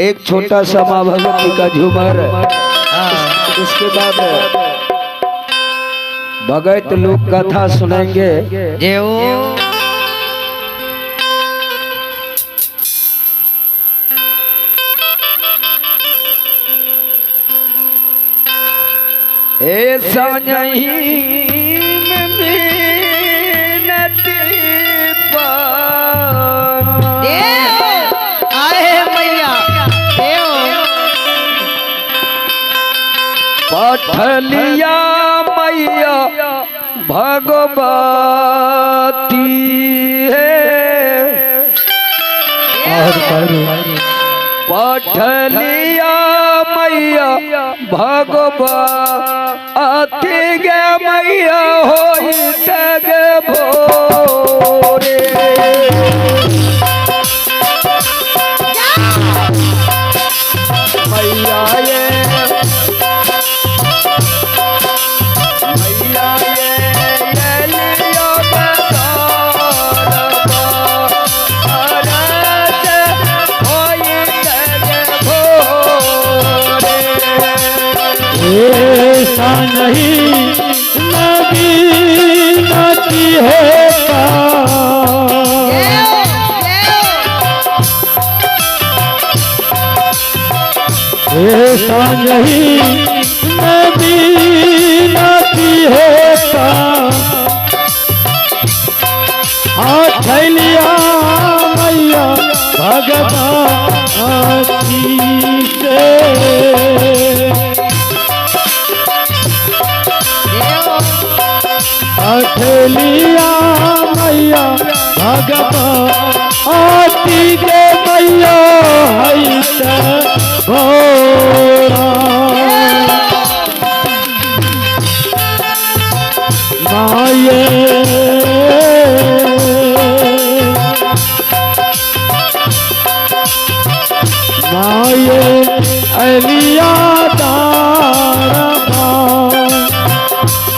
एक छोटा सा माँ भगवती का झूमर, इसके बाद भगत लोग कथा सुनेंगे। ऐसा नहीं पठलिया मैया भगवती है, पठलिया मैया भगवती गे मैया होई तग भोरे। मैया ये ऐसा नहीं नदी नदी है ऐसा नहीं नदी नदी है थैलिया मैया भगवती से अठलिया मैया भगवती गे मैया है घोड़ा माये माये अलिया दारा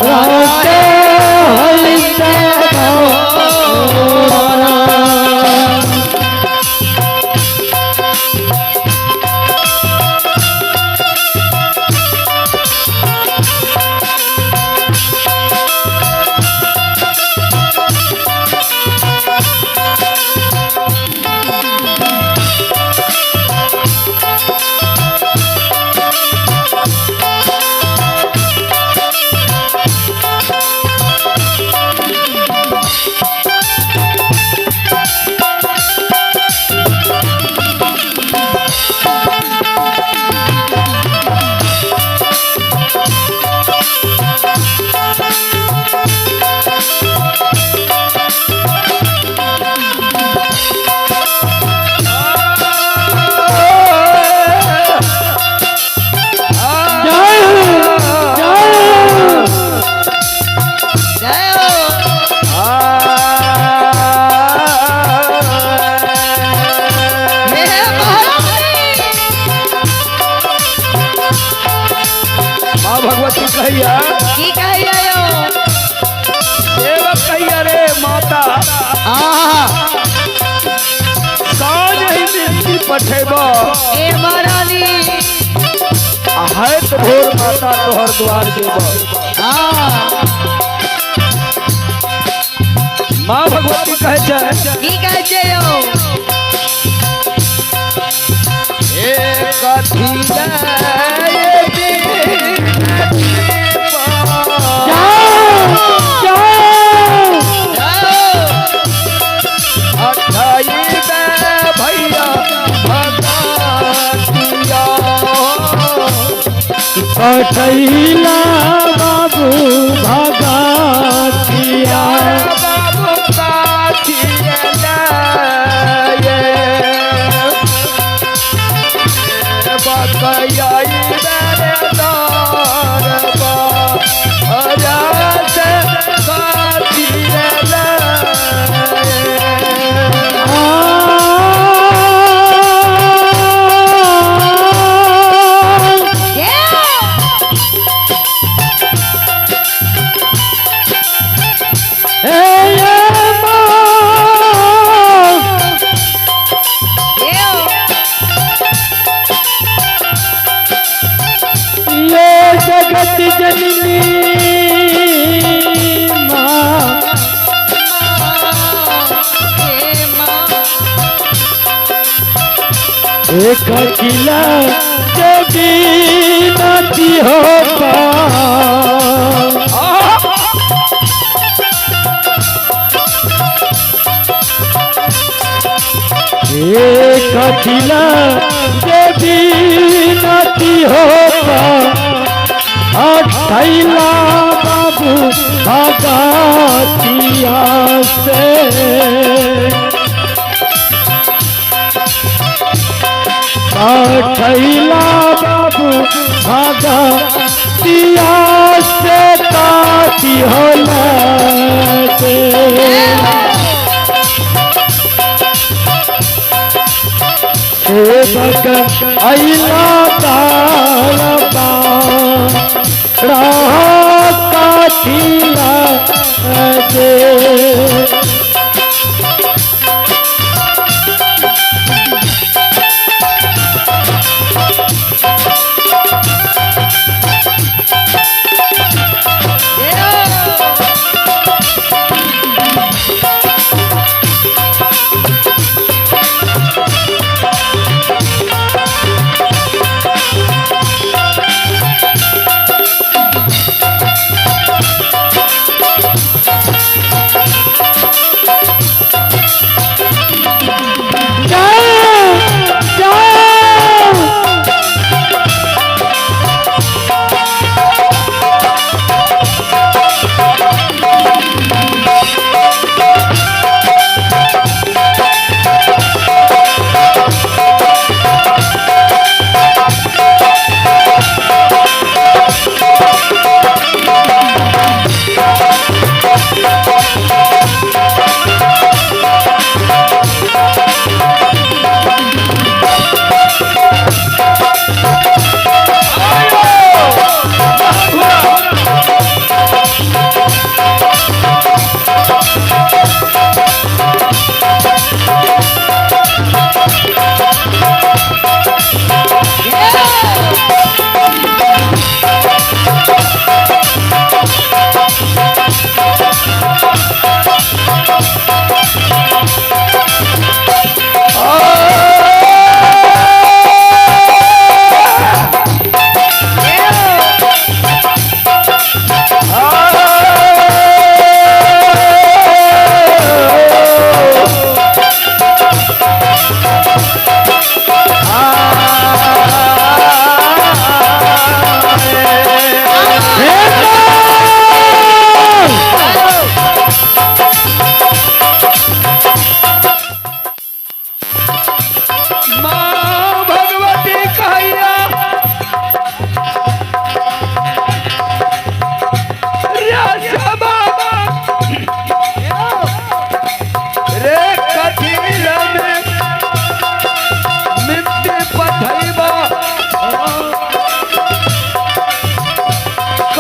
राते भगवती कहिया की कहिया यो सेवक कहिया रे माता कौन ही मिट्टी पठेबो ए महारानी है तो भोर माता तोहर द्वार देबो। माँ भगवती कहे छै की कहे छै यो ए कथी पठैला बाबू भगतिया बाबू काठिया बकैया जननी माँ हे माँ एक किला के बीनती होता एक किला के बीनती होता थैला बाबू भगतिया से थैला बाबू भगतिया से ताती होला सेवक अइला तारबा काठिला दे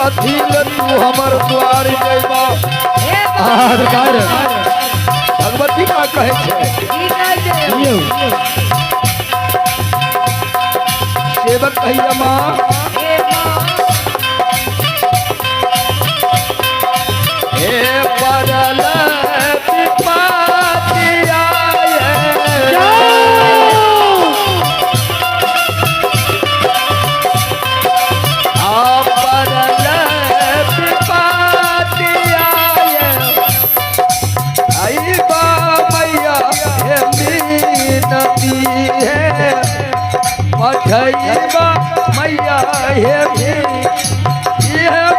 हमर द्वार जइबा भगवती का कहे छे सेवक कहिया माँ हे परल पिपातिया मठैया मैया हे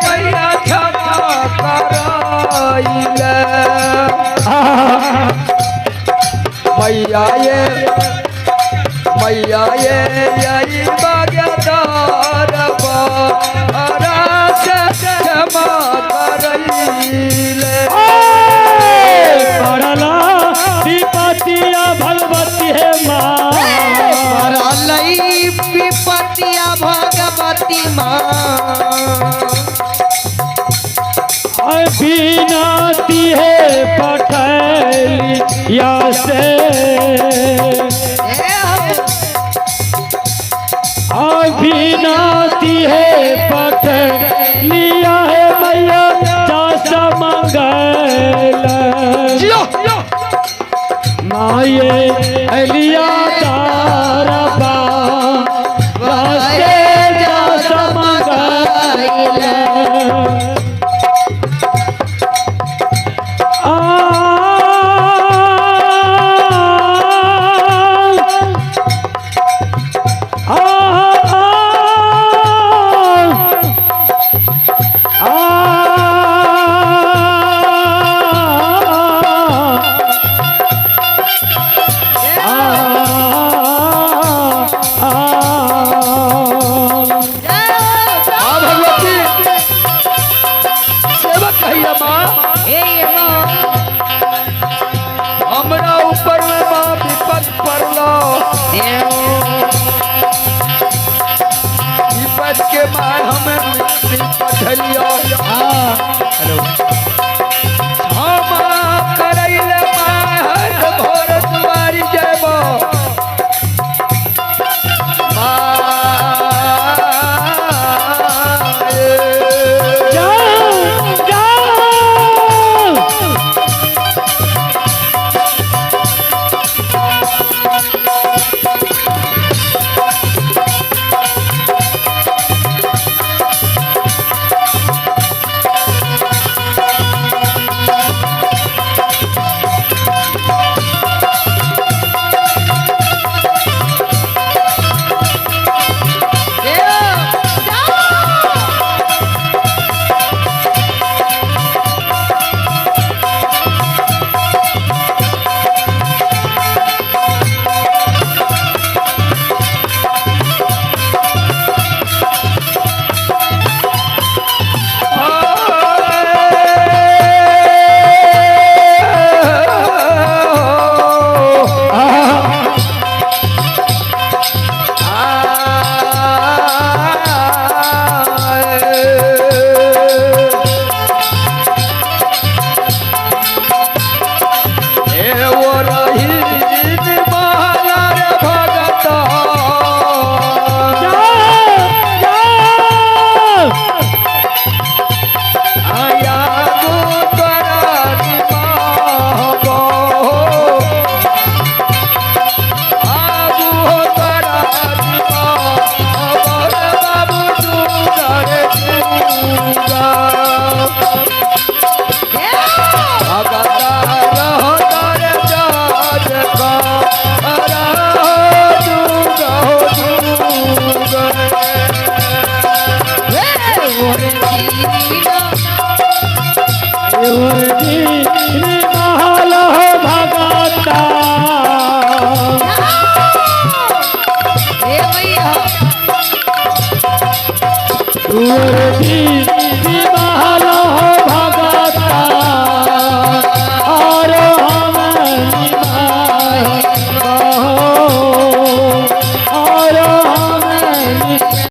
मैया क्षमा कराइले मैया ये यही बगदार से क्षमा कराइले पड़ला विपतिया भगवती है माँ विपतिया भगवती माँ बीनाती है पठलिया से बीनाती है पठलिया विपत के मार हमें पथरिया हम करैले मार भोर तुम्हारी जयबो भगता